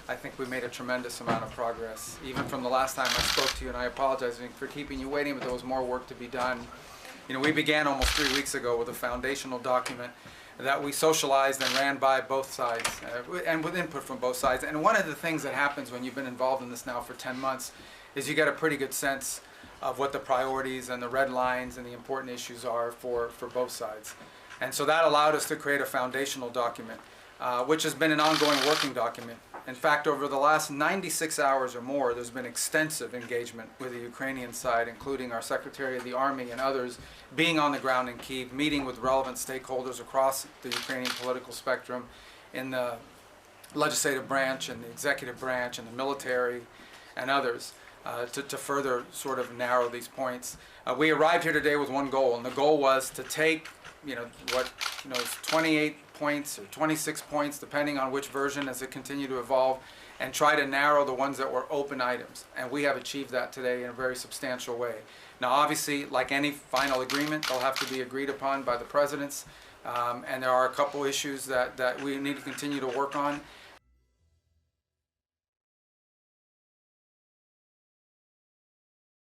I think we made a tremendous amount of progress. Even from the last time I spoke to you, and I apologize for keeping you waiting, but there was more work to be done. We began almost 3 weeks ago with a foundational document that we socialized and ran by both sides, and with input from both sides. And one of the things that happens when you've been involved in this now for 10 months is you get a pretty good sense of what the priorities and the red lines and the important issues are for both sides. And so that allowed us to create a foundational document, which has been an ongoing working document. In fact, over the last 96 hours or more, there's been extensive engagement with the Ukrainian side, including our Secretary of the Army and others being on the ground in Kyiv, meeting with relevant stakeholders across the Ukrainian political spectrum in the legislative branch and the executive branch and the military and others to further sort of narrow these points. We arrived here today with one goal, and the goal was to take what 28 points or 26 points, depending on which version as it continued to evolve, and try to narrow the ones that were open items. And we have achieved that today in a very substantial way. Now, obviously, like any final agreement, they'll have to be agreed upon by the presidents, and there are a couple issues that we need to continue to work on.